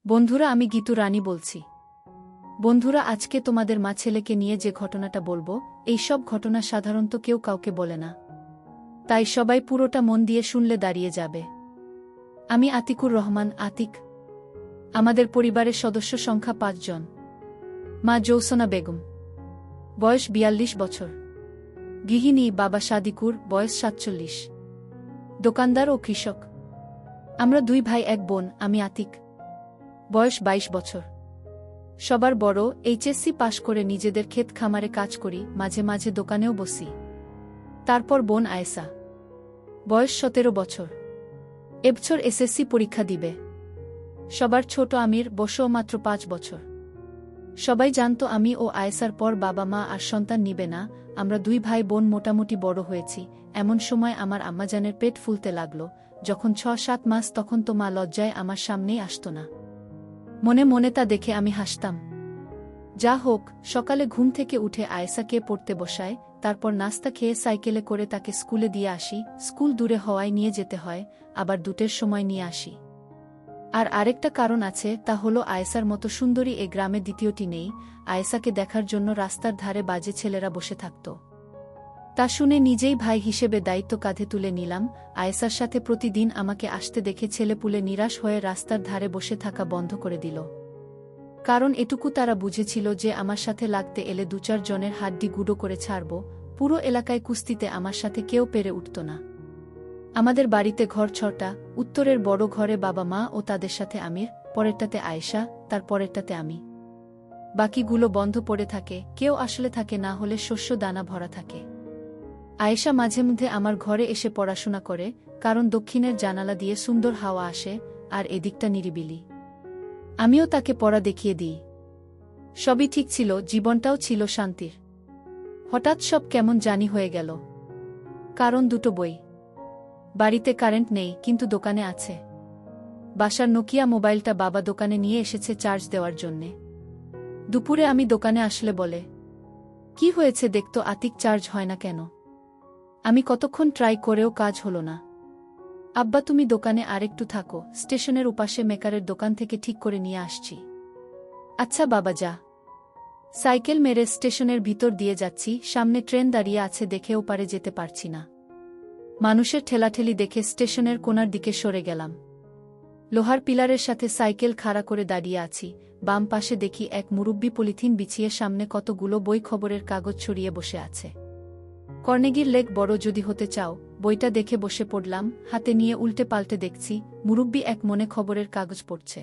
বন্ধুরা, আমি গীতু রানী বলছি। বন্ধুরা, আজকে তোমাদের মা ছেলেকে নিয়ে যে ঘটনাটা বলবো, এই সব ঘটনা সাধারণত কেউ কাউকে বলে না, তাই সবাই পুরোটা মন দিয়ে শুনলে দাঁড়িয়ে যাবে। আমি আতিকুর রহমান, আতিক। আমাদের পরিবারের সদস্য সংখ্যা ৫ জন। মা জৌসনা বেগম, বয়স ৪২ বছর, গৃহিণী। বাবা সাদিকুর, বয়স ৪৭, দোকানদার ও কৃষক। আমরা ২ ভাই ১ বোন। আমি আতিক, বয়স ২২ বছর, সবার বড়। এইচএসসি পাশ করে নিজেদের ক্ষেত খামারে কাজ করি, মাঝে মাঝে দোকানেও বসি। তারপর বোন আয়েশা, বয়স ১৭ বছর, এবছর এসএসসি পরীক্ষা দিবে। সবার ছোট আমির, বয়সও মাত্র ৫ বছর। সবাই জানতো আমি ও আয়েশার পর বাবা মা আর সন্তান নিবে না। আমরা ২ ভাই বোন মোটামুটি বড় হয়েছি। এমন সময় আমার আম্মাজানের পেট ফুলতে লাগল। যখন ৬-৭ মাস, তখন তো মা লজ্জায় আমার সামনেই আসত না। মনে মনে তা দেখে আমি হাসতাম। যা হোক, সকালে ঘুম থেকে উঠে আয়েশাকে পড়তে বসায়, তারপর নাস্তা খেয়ে সাইকেলে করে তাকে স্কুলে দিয়ে আসি। স্কুল দূরে হওয়ায় নিয়ে যেতে হয়, আবার ২টের সময় নিয়ে আসি। আর আরেকটা কারণ আছে, তা হলো আয়েশার মতো সুন্দরী এ গ্রামে দ্বিতীয়টি নেই। আয়েশাকে দেখার জন্য রাস্তার ধারে বাজে ছেলেরা বসে থাকত। তা শুনে নিজেই ভাই হিসেবে দায়িত্ব কাঁধে তুলে নিলাম। আয়েশার সাথে প্রতিদিন আমাকে আসতে দেখে ছেলেপুলে নিরাশ হয়ে রাস্তার ধারে বসে থাকা বন্ধ করে দিল। কারণ এটুকু তারা বুঝেছিল যে আমার সাথে লাগতে এলে ২-৪ জনের হাড্ডি গুঁড়ো করে ছাড়ব। পুরো এলাকায় কুস্তিতে আমার সাথে কেউ পেরে উঠত না। আমাদের বাড়িতে ঘর ৬টা। উত্তরের বড় ঘরে বাবা মা ও তাদের সাথে আমির, পরেরটাতে আয়েশা, তার পরেরটাতে আমি। বাকিগুলো বন্ধ পড়ে থাকে, কেউ আসলে থাকে না, হলে শস্য দানা ভরা থাকে। আয়েশা মাঝে মধ্যে আমার ঘরে এসে পড়াশোনা করে, কারণ দক্ষিণের জানালা দিয়ে সুন্দর হাওয়া আসে আর এদিকটা নিরিবিলি। আমিও তাকে পড়া দেখিয়ে দিই। সবই ঠিক ছিল, জীবনটাও ছিল শান্তির। হঠাৎ সব কেমন জানি হয়ে গেল। কারণ ২টো বই। বাড়িতে কারেন্ট নেই, কিন্তু দোকানে আছে। বাসার নোকিয়া মোবাইলটা বাবা দোকানে নিয়ে এসেছে চার্জ দেওয়ার জন্যে। দুপুরে আমি দোকানে আসলে বলে, কি হয়েছে দেখতো আতিক, চার্জ হয় না কেন? আমি কতক্ষণ ট্রাই করেও কাজ হলো না। আব্বা, তুমি দোকানে আরেকটু থাকো, স্টেশনের উপাশে মেকারের দোকান থেকে ঠিক করে নিয়ে আসছি। আচ্ছা বাবা, যা। সাইকেল মেরে স্টেশনের ভিতর দিয়ে যাচ্ছি। সামনে ট্রেন দাঁড়িয়ে আছে দেখে ওপারে যেতে পারছি না। মানুষের ঠেলাঠেলি দেখে স্টেশনের কোণার দিকে সরে গেলাম। লোহার পিলারের সাথে সাইকেল খাড়া করে দাঁড়িয়ে আছি। বাম পাশে দেখি এক মুরব্বি পলিথিন বিছিয়ে সামনে কতগুলো বই খবরের কাগজ ছড়িয়ে বসে আছে। কর্নেগির লেক বড় যদি হতে চাও, বইটা দেখে বসে পড়লাম। হাতে নিয়ে উল্টে পাল্টে দেখছি মুরব্বি এক মনে খবরের কাগজ পড়ছে।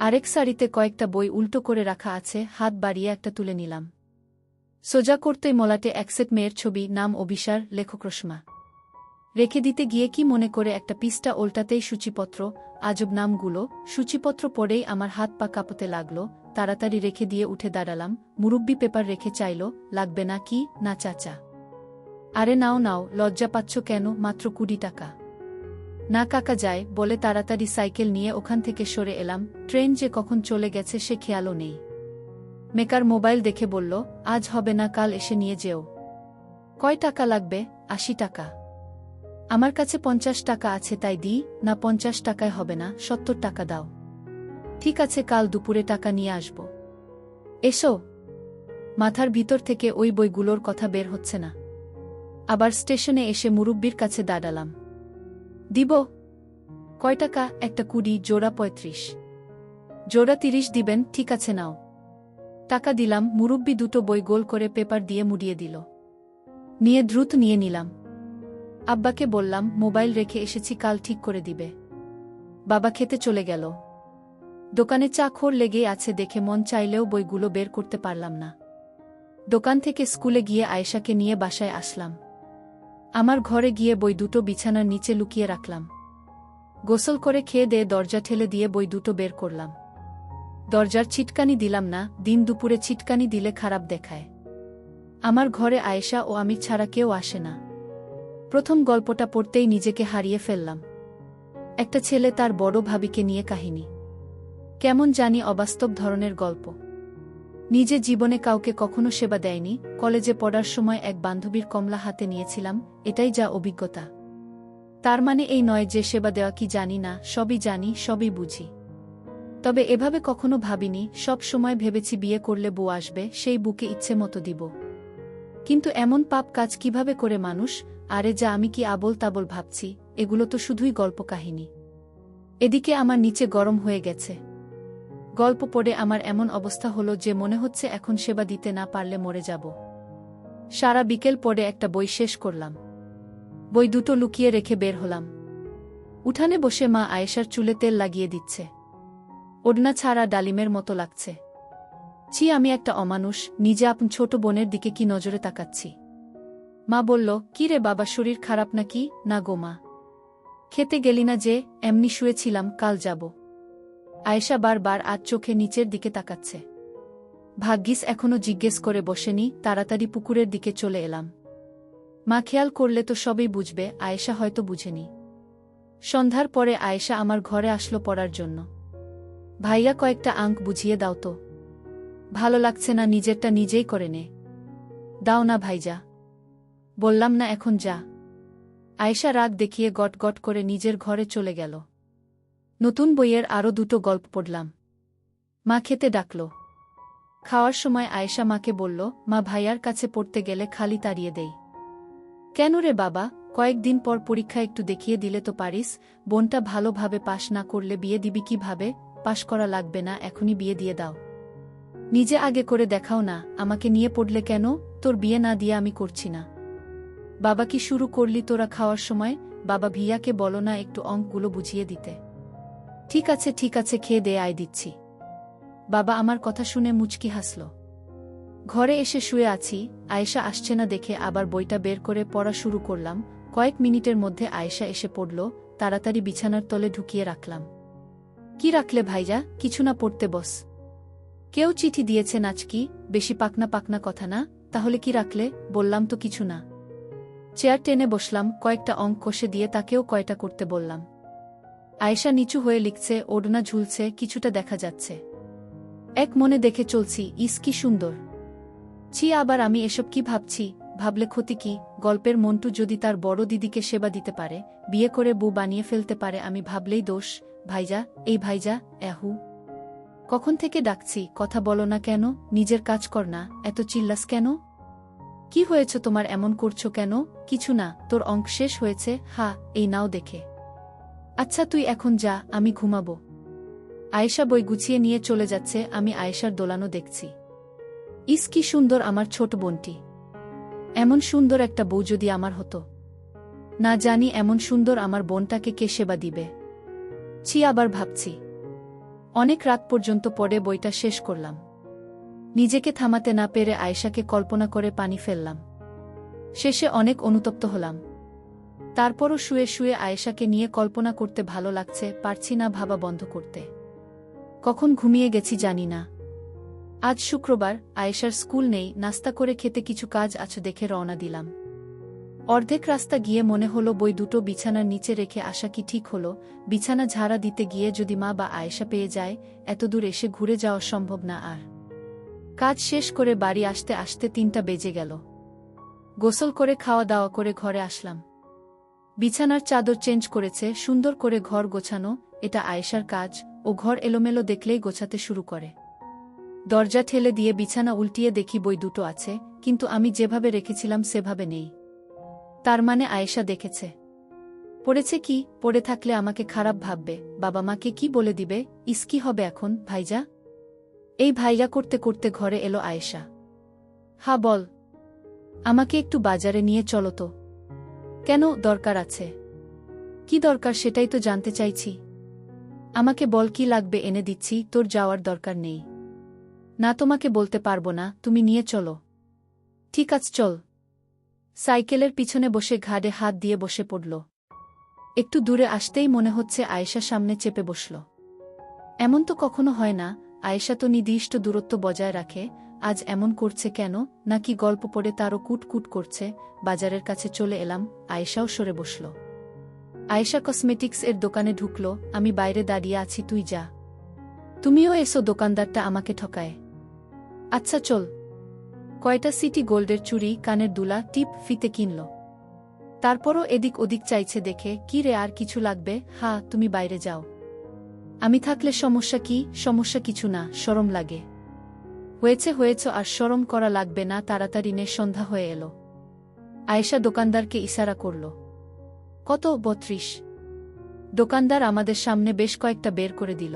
আরেক সারিতে কয়েকটা বই উল্টো করে রাখা আছে। হাত বাড়িয়ে একটা তুলে নিলাম। সোজা করতেই মলাটে এক সেট মেয়ের ছবি, নাম অবিসার, লেখক রসমা। রেখে দিতে গিয়ে কি মনে করে একটা পৃষ্ঠা ওল্টাতেই সূচিপত্র। আজব নামগুলো। সূচিপত্র পড়েই আমার হাত পা কাঁপতে লাগল। তাড়াতাড়ি রেখে দিয়ে উঠে দাঁড়ালাম। মুরব্বি পেপার রেখে চাইল, লাগবে না কি? না চাচা। আরে নাও নাও, লজ্জা পাচ্ছ কেন? মাত্র ২০ টাকা। না কাকা, যায় বলে তাড়াতাড়ি সাইকেল নিয়ে ওখান থেকে সরে এলাম। ট্রেন যে কখন চলে গেছে সে খেয়ালও নেই। মেকার মোবাইল দেখে বলল, আজ হবে না, কাল এসে নিয়ে যেও। কয় টাকা লাগবে? ৮০ টাকা। আমার কাছে ৫০ টাকা আছে, তাই দিই না। ৫০ টাকায় হবে না, ৭০ টাকা দাও। ঠিক আছে, কাল দুপুরে টাকা নিয়ে আসব। এসো। মাথার ভিতর থেকে ওই বইগুলোর কথা বের হচ্ছে না। আবার স্টেশনে এসে মুরব্বির কাছে দাঁড়ালাম। দিব। কয় টাকা? একটা ২০, জোড়া ৩৫। জোড়া ৩০ দিবেন? ঠিক আছে, নাও। টাকা দিলাম। মুরব্বি ২টো বই গোল করে পেপার দিয়ে মুড়িয়ে দিল। নিয়ে দ্রুত নিয়ে নিলাম। আব্বাকে বললাম, মোবাইল রেখে এসেছি, কাল ঠিক করে দিবে। বাবা খেতে চলে গেল। দোকানে চাখর লেগেই আছে দেখে মন চাইলেও বইগুলো বের করতে পারলাম না। দোকান থেকে স্কুলে গিয়ে আয়েশাকে নিয়ে বাসায় আসলাম। আমার ঘরে গিয়ে বই ২টো বিছানার নিচে লুকিয়ে রাখলাম। গোসল করে খেয়ে দিয়ে দরজা ঠেলে দিয়ে বই ২টো বের করলাম। দরজার ছিটকানি দিলাম না, দিন দুপুরে ছিটকানি দিলে খারাপ দেখায়। আমার ঘরে আয়েশা ও আমি ছাড়া কেউ আসে না। প্রথম গল্পটা পড়তেই নিজেকে হারিয়ে ফেললাম। একটা ছেলে তার বড় ভাবিকে নিয়ে কাহিনী। কেমন জানি অবাস্তব ধরনের গল্প। নিজে জীবনে কাউকে কখনো সেবা দেয়নি। কলেজে পড়ার সময় এক বান্ধবীর কমলা হাতে নিয়েছিলাম, এটাই যা অভিজ্ঞতা। তার মানে এই নয় যে সেবা দেওয়া কি জানি না, সবই জানি, সবই বুঝি। তবে এভাবে কখনো ভাবিনি, সব সময় ভেবেছি বিয়ে করলে বউ আসবে, সেই বুকে ইচ্ছে মতো দিব। কিন্তু এমন পাপ কাজ কিভাবে করে মানুষ? আরে যা, আমি কি আবোল তাবোল ভাবছি? এগুলো তো শুধুই গল্প কাহিনী। এদিকে আমার নিচে গরম হয়ে গেছে। গল্প পড়ে আমার এমন অবস্থা হলো যে মনে হচ্ছে এখন সেবা দিতে না পারলে মরে যাব। সারা বিকেল পড়ে একটা বই শেষ করলাম। বই দুটো লুকিয়ে রেখে বের হলাম। উঠানে বসে মা আয়েশার চুলে তেল লাগিয়ে দিচ্ছে। ওড়না ছাড়া ডালিমের মতো লাগছে। ছি, আমি একটা অমানুষ, নিজে আপন ছোট বোনের দিকে কি নজরে তাকাচ্ছি। মা বলল, কি রে বাবা, শরীর খারাপ নাকি? না গো মা। খেতে গেলি না যে? এমনি শুয়েছিলাম, কাল যাব। আয়েশা বারবার আজ চোখে নিচের দিকে তাকাচ্ছে। ভাগ্যিস এখনো জিজ্ঞেস করে বসেনি, তাড়াতাড়ি পুকুরের দিকে চলে এলাম। মা খেয়াল করলে তো সবই বুঝবে, আয়েশা হয়তো বুঝেনি। সন্ধ্যার পরে আয়েশা আমার ঘরে আসলো পড়ার জন্য। ভাইয়া, কয়েকটা আঙ্ক বুঝিয়ে দাও তো। ভালো লাগছে না, নিজেরটা নিজেই করে নে। দাও না ভাইজা। বললাম না এখন যা। আয়েশা রাগ দেখিয়ে গট গট করে নিজের ঘরে চলে গেল। নতুন বইয়ের আরও দুটো গল্প পড়লাম। মা খেতে ডাকল। খাওয়ার সময় আয়েশা মাকে বলল, মা, ভাইয়ার কাছে পড়তে গেলে খালি তাড়িয়ে দেই। কেন রে বাবা? কয়েকদিন পর পরীক্ষা, একটু দেখিয়ে দিলে তো পারিস। বোনটা ভালোভাবে পাশ না করলে বিয়ে দিবি কিভাবে? পাশ করা লাগবে না, এখনই বিয়ে দিয়ে দাও। নিজে আগে করে দেখাও না, আমাকে নিয়ে পড়লে কেন? তোর বিয়ে না দিয়ে আমি করছি না। বাবা, কি শুরু করলি তোরা খাওয়ার সময়? বাবা, ভিয়াকে বলো না একটু অঙ্কগুলো বুঝিয়ে দিতে। ঠিক আছে ঠিক আছে, খেয়ে দে, আয় দিচ্ছি। বাবা আমার কথা শুনে মুচকি হাসল। ঘরে এসে শুয়ে আছি, আয়েশা আসছে না দেখে আবার বইটা বের করে পড়া শুরু করলাম। কয়েক মিনিটের মধ্যে আয়েশা এসে পড়ল, তাড়াতাড়ি বিছানার তলে ঢুকিয়ে রাখলাম। কি রাখলে ভাইজা? কিছু না, পড়তে বস। কেউ চিঠি দিয়েছে নাচকি? বেশি পাকনা পাকনা কথা না, তাহলে কি রাখলে? বললাম তো কিছু না। চেয়ার টেনে বসলাম, কয়েকটা অঙ্ক কষে দিয়ে তাকেও কয়টা করতে বললাম। আয়েশা নিচু হয়ে লিখছে, ওড়না ঝুলছে, কিছুটা দেখা যাচ্ছে। এক মনে দেখে চলছি, ইস কি সুন্দর। ছি, আবার আমি এসব কি ভাবছি? ভাবলে ক্ষতি কি? গল্পের মন্টু যদি তার বড় দিদিকে সেবা দিতে পারে, বিয়ে করে বউ বানিয়ে ফেলতে পারে, আমি ভাবলেই দোষ। ভাইজা, এই ভাইজা, এহু কখন থেকে ডাকছি, কথা বলো না কেন? নিজের কাজ কর না, এত চিল্লাস কেন? কি হয়েছে তোমার, এমন করছো কেন? কিছু না, তোর অঙ্ক শেষ হয়েছে? হা, এই নাও দেখে। আচ্ছা তুই এখন যা, আমি ঘুমাবো। আয়েশা বই গুছিয়ে নিয়ে চলে যাচ্ছে, আমি আয়েশার দোলানো দেখছি। ইস কি সুন্দর আমার ছোট বোনটি। এমন সুন্দর একটা বউ যদি আমার হতো। না জানি এমন সুন্দর আমার বোনটাকে কে সেবা দিবে। ছি, আবার ভাবছি। অনেক রাত পর্যন্ত পড়ে বইটা শেষ করলাম। নিজেকে থামাতে না পেরে আয়েশাকে কল্পনা করে পানি ফেললাম। শেষে অনেক অনুতপ্ত হলাম। তারপরও শুয়ে শুয়ে আয়েশাকে নিয়ে কল্পনা করতে ভালো লাগছে, পারছি না ভাবা বন্ধ করতে। কখন ঘুমিয়ে গেছি জানি না। আজ শুক্রবার, আয়েশার স্কুল নেই, নাস্তা করে খেতে কিছু কাজ আছে দেখে রওনা দিলাম। অর্ধেক রাস্তা গিয়ে মনে হলো বই দুটো বিছানার নিচে রেখে আসা কি ঠিক হলো? বিছানা ঝাড়া দিতে গিয়ে যদি মা বা আয়েশা পেয়ে যায়, এত দূর এসে ঘুরে যাওয়া সম্ভব না আর। কাজ শেষ করে বাড়ি আসতে আসতে 3টা বেজে গেল। গোসল করে খাওয়া দাওয়া করে ঘরে আসলাম। বিছানার চাদর চেঞ্জ করেছে, সুন্দর করে ঘর গোছানো, এটা আয়েশার কাজ। ও ঘর এলোমেলো দেখলেই গোছাতে শুরু করে। দরজা ঠেলে দিয়ে বিছানা উল্টিয়ে দেখি বই দুটো আছে, কিন্তু আমি যেভাবে রেখেছিলাম সেভাবে নেই। তার মানে আয়েশা দেখেছে। পড়েছে কি? পড়ে থাকলে আমাকে খারাপ ভাববে, বাবা মাকে কি বলে দিবে? ইস কি হবে এখন, ভাইজা? এই ভাইয়া করতে করতে ঘরে এলো আয়েশা। হা বল। আমাকে একটু বাজারে নিয়ে চলো তো। কেন, দরকার আছে? কি দরকার সেটাই তো জানতে চাইছি। আমাকে বল কি লাগবে, এনে দিচ্ছি, তোর যাওয়ার দরকার নেই। না, তোমাকে বলতে পারবো না, তুমি নিয়ে চলো। ঠিক আছে চল। সাইকেলের পিছনে বসে ঘাড়ে হাত দিয়ে বসে পড়ল। একটু দূরে আসতেই মনে হচ্ছে আয়েশা সামনে চেপে বসল। এমন তো কখনো হয় না, আয়েশা তো নির্দিষ্ট দূরত্ব বজায় রাখে, আজ এমন করছে কেন? নাকি গল্প পড়ে তারও কুটকুট করছে? বাজারের কাছে চলে এলাম, আয়েশাও সরে বসল। আয়েশা কসমেটিক্স এর দোকানে ঢুকল, আমি বাইরে দাঁড়িয়ে আছি, তুই যা। তুমিও এসো, দোকানদারটা আমাকে ঠকায়। আচ্ছা চল। কয়টা সিটি গোল্ডের চুড়ি, কানের দুলা, টিপ, ফিতে কিনল। তারপরও এদিক ওদিক চাইছে দেখে, কি রে আর কিছু লাগবে? হা, তুমি বাইরে যাও। আমি থাকলে সমস্যা কি? সমস্যা কিছু না, শরম লাগে। হয়েছে আর শরম করা লাগবে না। তাড়াতাড়ি নে, সন্ধ্যা হয়ে এলো। আয়েশা দোকানদারকে ইশারা করল। কত? 32। দোকানদার আমাদের সামনে বেশ কয়েকটা বের করে দিল।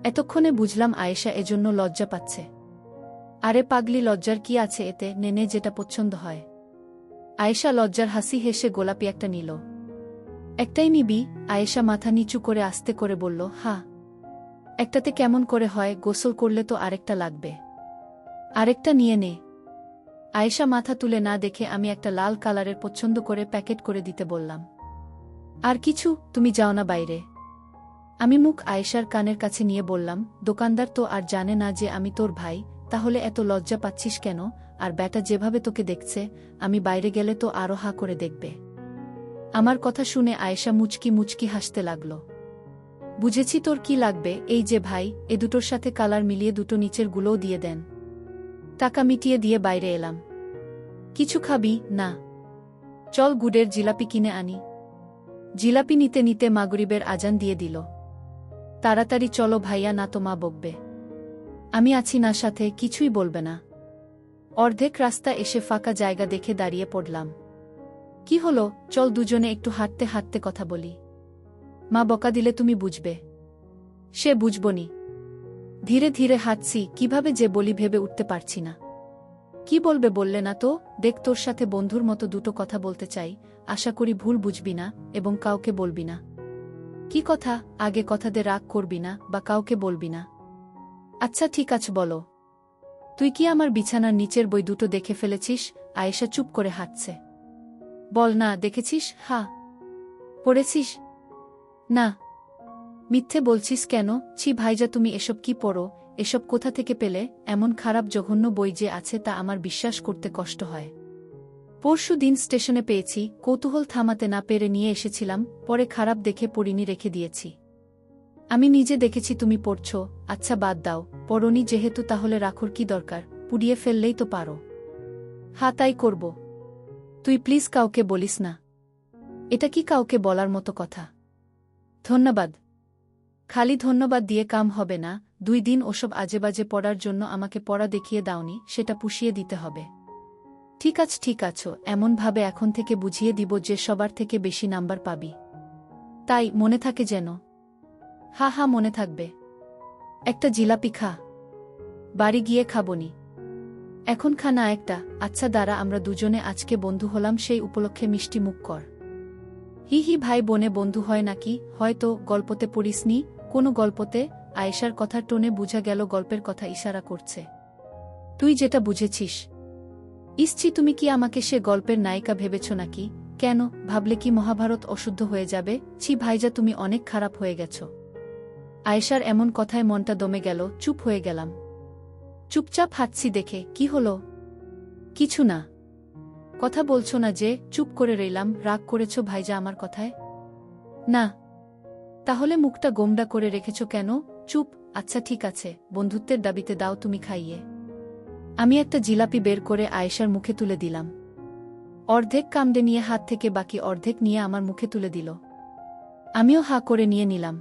এতক্ষণে বুঝলাম আয়েশা এজন্য লজ্জা পাচ্ছে। আরে পাগলি, লজ্জার কি আছে এতে? নেনে যেটা পছন্দ হয়। আয়েশা লজ্জার হাসি হেসে গোলাপি একটা নিল। একটাই নিবি? আয়েশা মাথা নিচু করে আস্তে করে বলল, হ্যাঁ। একটাতে কেমন করে হয়? গোসল করলে তো আরেকটা লাগবে। আরেকটা নিয়ে নে। আয়েশা মাথা তুলে না দেখে আমি একটা লাল কালারের পছন্দ করে প্যাকেট করে দিতে বললাম। আর কিছু? তুমি যাও না বাইরে। আমি মুখ আয়েশার কানের কাছে নিয়ে বললাম, দোকানদার তো আর জানে না যে আমি তোর ভাই, তাহলে এত লজ্জা পাচ্ছিস কেন? আর ব্যাটা যেভাবে তোকে দেখছে, আমি বাইরে গেলে তো আরো হা করে দেখবে। আমার কথা শুনে আয়েশা মুচকি মুচকি হাসতে লাগল। বুঝেছি তোর কি লাগবে। এই যে ভাই, এ দুটোর সাথে কালার মিলিয়ে দুটো নিচের গুলোও দিয়ে দেন। টাকা মিটিয়ে দিয়ে বাইরে এলাম। কিছু খাবি? না। চল গুড়ের জিলাপি কিনে আনি। জিলাপি নিতে নিতে মাগরিবের আজান দিয়ে দিল। তাড়াতাড়ি চলো ভাইয়া, না তো মা বকবে। আমি আছি না সাথে, কিছুই বলবে না। অর্ধেক রাস্তা এসে ফাঁকা জায়গা দেখে দাঁড়িয়ে পড়লাম। কি হলো? চল দুজনে একটু হাঁটতে হাঁটতে কথা বলি। মা বকা দিলে তুমি বুঝবে। সে বুঝবনি। ধীরে ধীরে হাঁটছি, কিভাবে যে বলি ভেবে উঠতে পারছি না। কি বলবে বললে না তো? দেখ, তোর সাথে বন্ধুর মতো দুটো কথা বলতে চাই, আশা করি ভুল বুঝবি না এবং কাউকে বলবি না। কি কথা? আগে কথা দে, রাগ করবি না বা কাউকে বলবি না। আচ্ছা ঠিক আছে, বলো। তুই কি আমার বিছানার নিচের বই দুটো দেখে ফেলেছিস? আয়েশা চুপ করে হাঁটছে। বল না, দেখেছিস? হ্যাঁ। পড়েছিস? না। মিথ্যে বলছিস কেন? ছি ভাইজা, তুমি এসব কি পড়ো? এসব কোথা থেকে পেলে? এমন খারাপ জঘন্য বই যে আছে তা আমার বিশ্বাস করতে কষ্ট হয়। পরশু দিন স্টেশনে পেয়েছি, কৌতূহল থামাতে না পেরে নিয়ে এসেছিলাম, পরে খারাপ দেখে পড়িনি, রেখে দিয়েছি। আমি নিজে দেখেছি তুমি পড়ছ। আচ্ছা বাদ দাও, পড়নি যেহেতু তাহলে রাখোর কি দরকার? পুড়িয়ে ফেললেই তো পারো। হ্যাঁ তাই করব। তুই প্লিজ কাউকে বলিস না। এটা কি কাউকে বলার মতো কথা? ধন্যবাদ। খালি ধন্যবাদ দিয়ে কাম হবে না। 2 দিন ওসব আজেবাজে পড়ার জন্য আমাকে পড়া দেখিয়ে দাওনি, সেটা পুষিয়ে দিতে হবে। ঠিক আছে, এমনভাবে এখন থেকে বুঝিয়ে দিব যে সবার থেকে বেশি নাম্বার পাবি। তাই মনে থাকে যেন। হ্যাঁ মনে থাকবে। একটা জিলাপি খা। বাড়ি গিয়ে খাবনি। এখন খা না একটা। আচ্ছা দাঁড়া, আমরা দুজনে আজকে বন্ধু হলাম সেই উপলক্ষে মিষ্টি মুখ কর। হি ভাই বোনে বন্ধু হয় নাকি? হয়তো গল্পতে পড়িসনি। কোনো গল্পতে? আয়েশার কথার টোনে বুঝা গেল গল্পের কথা ইশারা করছে। তুই যেটা বুঝেছিস। ইসছি, তুমি কি আমাকে সে গল্পের নায়িকা ভেবেছ নাকি? কেন, ভাবলে কি মহাভারত অশুদ্ধ হয়ে যাবে? ছি ভাইজা, তুমি অনেক খারাপ হয়ে গেছ। আয়েশার এমন কথায় মনটা দমে গেল, চুপ হয়ে গেলাম। চুপচাপ হাঁটছি দেখে। কি হলো? কিছু না। কথা বলছো না যে? চুপ করে রইলাম। রাগ করেছ ভাইজা আমার কথায়? না। তাহলে মুখটা গোমড়া করে রেখেছ কেন? চুপ। আচ্ছা ঠিক আছে, বন্ধুত্বের দাবিতে দাও তুমি খাইয়ে। আমি একটা জিলাপি বের করে আয়েশার মুখে তুলে দিলাম। অর্ধেক কামড়ে নিয়ে হাত থেকে বাকি অর্ধেক নিয়ে আমার মুখে তুলে দিল। আমিও হা করে নিয়ে নিলাম।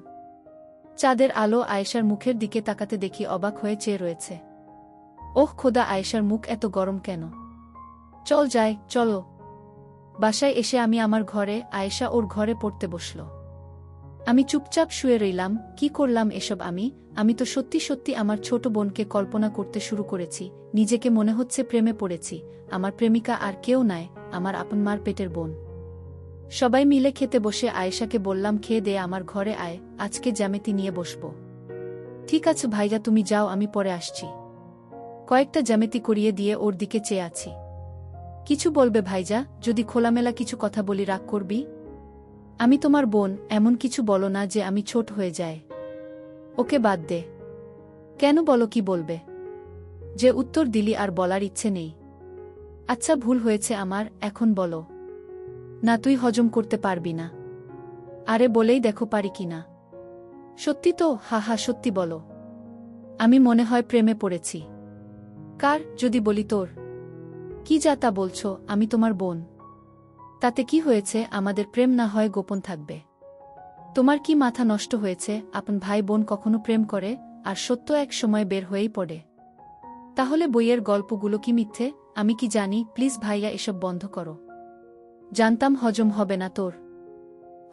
চাঁদের আলো আয়েশার মুখের দিকে তাকাতে দেখি অবাক হয়ে চেয়ে রয়েছে। ওহ খোদা, আয়েশার মুখ এত গরম কেন? চল যাই, চলো। বাসায় এসে আমি আমার ঘরে, আয়েশা ওর ঘরে পড়তে বসল। আমি চুপচাপ শুয়ে রইলাম। কি করলাম এসব আমি তো সত্যি সত্যি আমার ছোট বোনকে কল্পনা করতে শুরু করেছি। নিজেকে মনে হচ্ছে প্রেমে পড়েছি। আমার প্রেমিকা আর কেউ নয়, আমার আপন মার পেটের বোন। সবাই মিলে খেতে বসে আয়েশাকে বললাম, খেয়ে দে, আমার ঘরে আয়, আজকে জ্যামিতি নিয়ে বসবো। ঠিক আছে ভাইয়া, তুমি যাও, আমি পরে আসছি। কয়েকটা জ্যামিতি করিয়ে দিয়ে ওর দিকে চেয়ে আছি। কিছু বলবে ভাইজা? যদি খোলামেলা কিছু কথা বলি রাগ করবি? আমি তোমার বোন, এমন কিছু বলো না যে আমি ছোট হয়ে যায়। ওকে বাদ দে। কেন, বলো কি বলবে? যে উত্তর দিলি আর বলার ইচ্ছে নেই। আচ্ছা ভুল হয়েছে আমার, এখন বলো। না, তুই হজম করতে পারবি না। আরে বলেই দেখো পারি কিনা। সত্যি তো? হা সত্যি বলো। আমি মনে হয় প্রেমে পড়েছি। কার? যদি বলি তোর। কি যা তা বলছো? আমি তোমার বোন। তাতে কি হয়েছে? আমাদের প্রেম না হয় গোপন থাকবে। তোমার কি মাথা নষ্ট হয়েছে? আপন ভাই বোন কখনো প্রেম করে, আর সত্য এক সময় বের হয়েই পড়ে। তাহলে বইয়ের গল্পগুলো কি মিথ্যে? আমি কি জানি? প্লিজ ভাইয়া, এসব বন্ধ করো। জানতাম হজম হবে না তোর।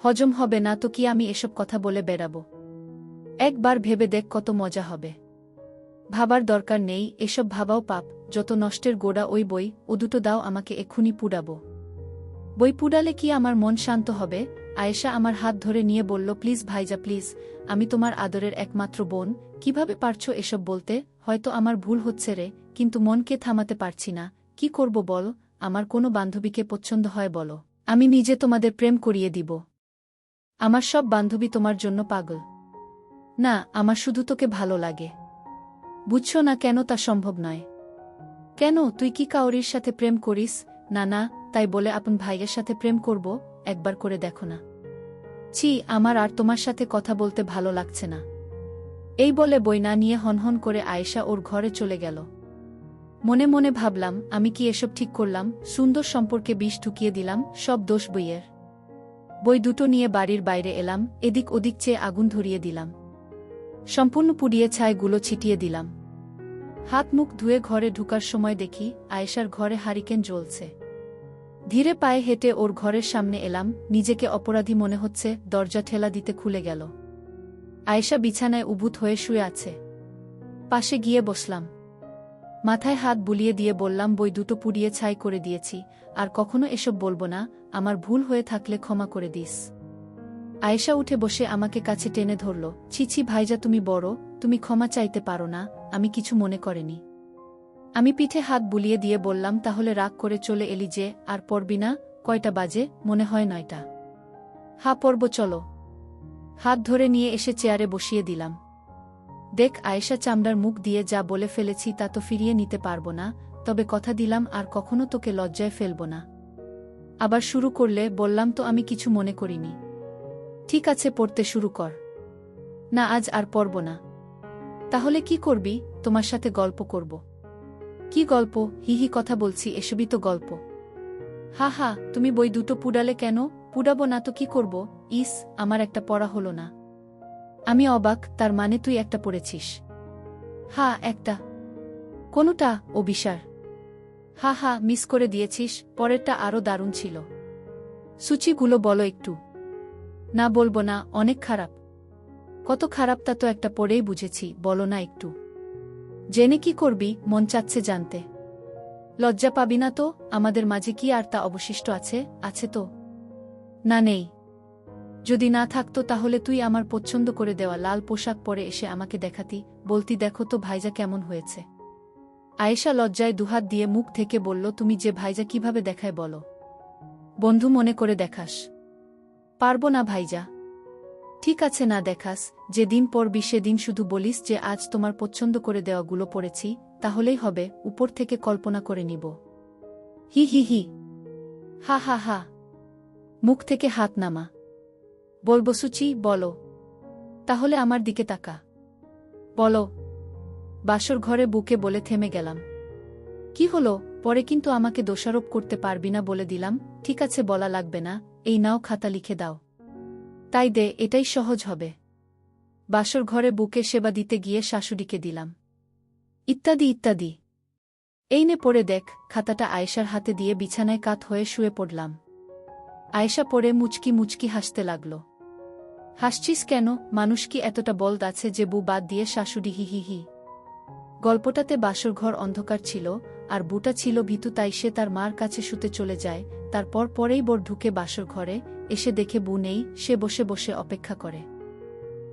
হজম হবে না তো কি আমি এসব কথা বলে বেড়াবো? একবার ভেবে দেখ কত মজা হবে। ভাবার দরকার নেই, এসব ভাবাও পাপ। যত নষ্টের গোড়া ওই বই, ও দুটো দাও আমাকে, এক্ষুনি পুড়াবো। বই পুড়ালে কি আমার মন শান্ত হবে? আয়েশা আমার হাত ধরে নিয়ে বলল, প্লিজ ভাইজা প্লিজ, আমি তোমার আদরের একমাত্র বোন, কিভাবে পারছো এসব বলতে? হয়তো আমার ভুল হচ্ছে রে, কিন্তু মনকে থামাতে পারছি না। কি করব বল? আমার কোনো বান্ধবীকে পছন্দ হয় বলো, আমি নিজে তোমাদের প্রেম করিয়ে দিব। আমার সব বান্ধবী তোমার জন্য পাগল। না, আমার শুধু তোকে ভালো লাগে। বুঝছো না কেন তা সম্ভব নয়? কেন, তুই কি কাউরির সাথে প্রেম করিস? না না, তাই বলে আপন ভাইয়ের সাথে প্রেম করব? একবার করে দেখো না। ছি, আমার আর তোমার সাথে কথা বলতে ভালো লাগছে না। এই বলে বই না নিয়ে হনহন করে আয়েশা ওর ঘরে চলে গেল। মনে মনে ভাবলাম, আমি কি এসব ঠিক করলাম? সুন্দর সম্পর্কে বিষ ঢুকিয়ে দিলাম, সব দোষ বইয়ের। বই দুটো নিয়ে বাড়ির বাইরে এলাম, এদিক ওদিক চেয়ে আগুন ধরিয়ে দিলাম। সম্পূর্ণ পুড়িয়ে ছাইগুলো ছিটিয়ে দিলাম। হাত মুখ ধুয়ে ঘরে ঢুকার সময় দেখি আয়েশার ঘরে হারিকেন জ্বলছে। ধীরে পায়ে হেঁটে ওর ঘরের সামনে এলাম, নিজেকে অপরাধী মনে হচ্ছে। দরজা ঠেলা দিতে খুলে গেল। আয়েশা বিছানায় উবুত হয়ে শুয়ে আছে। পাশে গিয়ে বসলাম। মাথায় হাত বুলিয়ে দিয়ে বললাম, বই দুটো পুড়িয়ে ছাই করে দিয়েছি, আর কখনো এসব বলবো না। আমার ভুল হয়ে থাকলে ক্ষমা করে দিস। আয়েশা উঠে বসে আমাকে কাছে টেনে ধরল। ছি ছি ভাইজা, তুমি বড়, তুমি ক্ষমা চাইতে পারো না? আমি কিছু মনে করিনি। আমি পিঠে হাত বুলিয়ে দিয়ে বললাম, তাহলে রাগ করে চলে এলি যে? আর পড়বি না? কয়টা বাজে? মনে হয় 9টা। হা, পড়ব, চলো। হাত ধরে নিয়ে এসে চেয়ারে বসিয়ে দিলাম। দেখ আয়েশা, চামড়ার মুখ দিয়ে যা বলে ফেলেছি তা তো ফিরিয়ে নিতে পারবো না, তবে কথা দিলাম আর কখনো তোকে লজ্জায় ফেলব না। আবার শুরু করলে? বললাম তো আমি কিছু মনে করিনি। ঠিক আছে, পড়তে শুরু কর। না, আজ আর পড়ব না। তাহলে কি করবি? তোমার সাথে গল্প করব। কি গল্প? হিহি, কথা বলছি, এসবই তো গল্প। হা হা, তুমি বই দুটো পুড়ালে কেন? পুড়াবো না তো কি করব? ইস, আমার একটা পড়া হলো না। আমি অবাক, তার মানে তুই একটা পড়েছিস? হা, একটা। কোনটা? অভিসার। হা হা, মিস করে দিয়েছিস, পরেরটা আরও দারুণ ছিল। সূচিগুলো বলো একটু। না, বলবো না, অনেক খারাপ। কত খারাপ তা তো একটা পড়েই বুঝেছি, বলো না একটু। জেনে কি করবি? মন চাচ্ছে জানতে। লজ্জা পাবি না তো? আমাদের মাঝে কি আর তা অবশিষ্ট আছে? আছে তো? না, নেই। যদি না থাকতো তাহলে তুই আমার পছন্দ করে দেওয়া লাল পোশাক পরে এসে আমাকে দেখাতি, বলতি, দেখো তো ভাইজা কেমন হয়েছে। আয়েশা লজ্জায় দুহাত দিয়ে মুখ থেকে বলল, তুমি যে ভাইজা কিভাবে দেখায় বলো? বন্ধু মনে করে দেখাস? পারবো না ভাইজা। ঠিক আছে, না দেখাস। যেদিন পড়বি সেদিন শুধু বলিস যে আজ তোমার পছন্দ করে দেওয়াগুলো পড়েছি, তাহলেই হবে। উপর থেকে কল্পনা করে নিব। হি হি হি। হা হা হা। মুখ থেকে হাত নামা। বলবো সুচি, বলো। তাহলে আমার দিকে তাকা। বলো। বাসর ঘরে বুকে বলে থেমে গেলাম। কি হলো? পরে কিন্তু আমাকে দোষারোপ করতে পারবি না বলে দিলাম। ঠিক আছে, বলা লাগবে না। এই নাও, খাতা লিখে দাও। তাই দে, এটাই সহজ হবে। বাসর ঘরে বুকে সেবা দিতে গিয়ে শাশুড়িকে দিলাম। ইত্যাদি ইত্যাদি। এই নে পড়ে দেখ। খাতাটা আয়েশার হাতে দিয়ে বিছানায় কাত হয়ে শুয়ে পড়লাম। আয়েশা পড়ে মুচকি মুচকি হাসতে লাগল। হাসছিস কেন? মানুষ কি এতটা বলদ আছে যে বউ বাদ দিয়ে শাশুড়ি? হি হি হি। গল্পটাতে বাসর ঘর অন্ধকার ছিল, আর বুটা ছিল ভীতু, তাই সে তার মার কাছে শুতে চলে যায়। তারপর পরেই বর ঢুকে বাসর ঘরে, এসে দেখে বউ নেই, সে বসে বসে অপেক্ষা করে।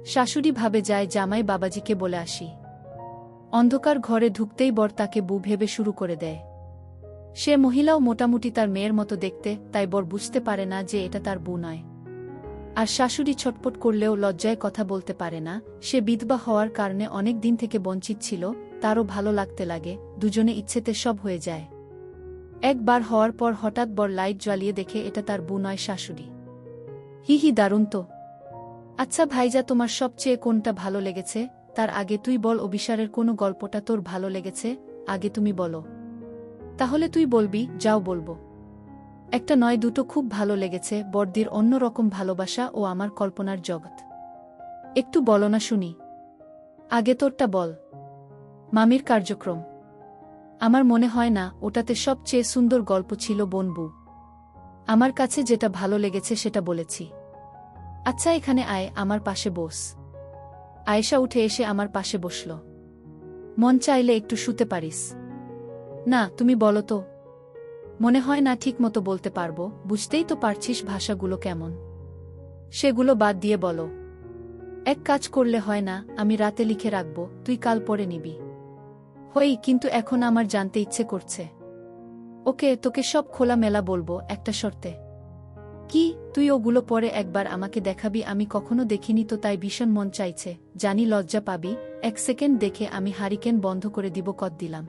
শাশুড়ি ভাবে যায় জামাই বাবাজিকে বলে আসি। অন্ধকার ঘরে ঢুকতেই বর তাকে বউ ভেবে শুরু করে দেয়। সে মহিলাও মোটামুটি তার মেয়ের মতো দেখতে, তাই বর বুঝতে পারে না যে এটা তার বউ নয়। আর শাশুড়ি ছটপট করলেও লজ্জায় কথা বলতে পারে না। সে বিধবা হওয়ার কারণে অনেক দিন থেকে বঞ্চিত ছিল, তারও ভালো লাগতে লাগে, দুজনে ইচ্ছেতে সব হয়ে যায়। একবার হওয়ার পর হঠাৎ বর লাইট জ্বালিয়ে দেখে এটা তার বউ নয়, শাশুড়ি। হি হি, দারুণ তো। আচ্ছা ভাইজা, তোমার সবচেয়ে কোনটা ভালো লেগেছে? তার আগে তুই বল, অভিসারের কোনো গল্পটা তোর ভালো লেগেছে? আগে তুমি বলো। তাহলে তুই বলবি, যাও বলবো। একটা নয় দুটো খুব ভালো লেগেছে, বড়দির অন্যরকম ভালোবাসা ও আমার কল্পনার জগৎ। একটু বলো না শুনি। আগে তোরটা বল। মামির কার্যক্রম। আমার মনে হয় না ওটাতে সবচেয়ে সুন্দর গল্প ছিল বনবু। আমার কাছে যেটা ভালো লেগেছে সেটা বলেছি। আচ্ছা এখানে আয়, আমার পাশে বস। আয়েশা উঠে এসে আমার পাশে বসল। মন চাইলে একটু শুতে পারিস। না তুমি বলো তো। মনে হয় না ঠিক মতো বলতে পারবো, বুঝতেই তো পারছিস ভাষাগুলো কেমন। সেগুলো বাদ দিয়ে বলো। এক কাজ করলে হয় না, আমি রাতে লিখে রাখব, তুই কাল পড়ে নিবি। হই, কিন্তু এখন আমার জানতে ইচ্ছে করছে। ওকে, তোকে সব খোলামেলা বলবো, একটা শর্তে। কি? তুই ওগুলো পরে একবার আমাকে দেখাবি। আমি কখনো দেখিনি তো, তাই ভীষণ মন চাইছে। জানি লজ্জা পাবি। 1 সেকেন্ড দেখে আমি হারিকেন বন্ধ করে দিব। কদ দিলাম।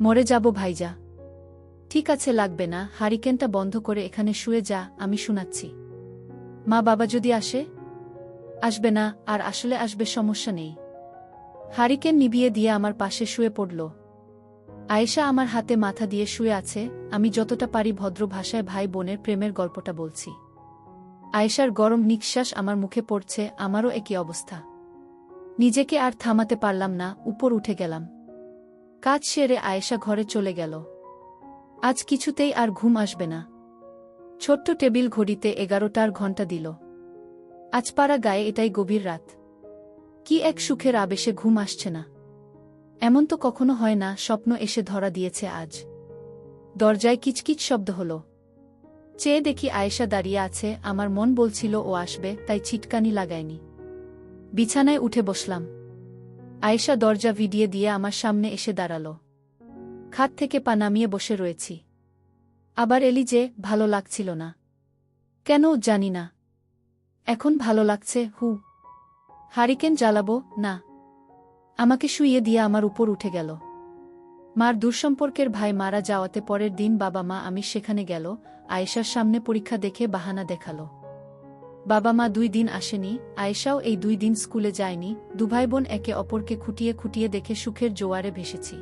মরে যাব ভাইজা। ঠিক আছে, লাগবে না। হারিকেনটা বন্ধ করে এখানে শুয়ে যা, আমি শোনাচ্ছি। মা বাবা যদি আসে? আসবে না, আর আসলে আসবে, সমস্যা নেই। হারিকেন নিভিয়ে দিয়ে আমার পাশে শুয়ে পড়ল। আয়েশা আমার হাতে মাথা দিয়ে শুয়ে আছে। আমি যতটা পারি ভদ্র ভাষায় ভাই বোনের প্রেমের গল্পটা বলছি। আয়েশার গরম নিঃশ্বাস আমার মুখে পড়ছে। আমারও একই অবস্থা। নিজেকে আর থামাতে পারলাম না, উপর উঠে গেলাম। কাজ সেরে আয়েশা ঘরে চলে গেল। আজ কিছুতেই আর ঘুম আসবে না। ছোট্ট টেবিল ঘড়িতে 11টার ঘণ্টা দিল। আজ পাড়া গায়ে এটাই গভীর রাত। কি এক সুখের আবেশে ঘুম আসছে না। এমন তো কখনো হয় না। স্বপ্ন এসে ধরা দিয়েছে আজ। দরজায় কিচকিচ শব্দ হল। চেয়ে দেখি আয়েশা দাঁড়িয়ে আছে। আমার মন বলছিল ও আসবে, তাই ছিটকানি লাগায়নি। বিছানায় উঠে বসলাম। আয়েশা দরজা ভিডিয়ে দিয়ে আমার সামনে এসে দাঁড়াল। খাট থেকে পা নামিয়ে বসে রয়েছি। আবার এলি যে? ভালো লাগছিল না? কেন জানি না, এখন ভালো লাগছে। হারিকেন জ্বালাবো? না। আমাকে শুইয়ে দিয়ে আমার উপর উঠে গেল। মার দূরসম্পর্কের ভাই মারা যাওয়াতে পরের দিন বাবা মা আমি সেখানে গেল। আয়েশার সামনে পরীক্ষা দেখে বাহানা দেখালো। বাবা মা 2 দিন আসেনি। আয়েশাও এই 2 দিন স্কুলে যায়নি। দুভাই বোন একে অপরকে খুঁটিয়ে খুঁটিয়ে দেখে সুখের জোয়ারে ভেসেছি।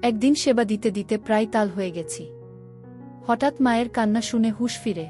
একদিন সেবা দিতে দিতে প্রায় তাল হয়ে গেছি। হঠাৎ মায়ের কান্না শুনে হুঁশ ফিরে।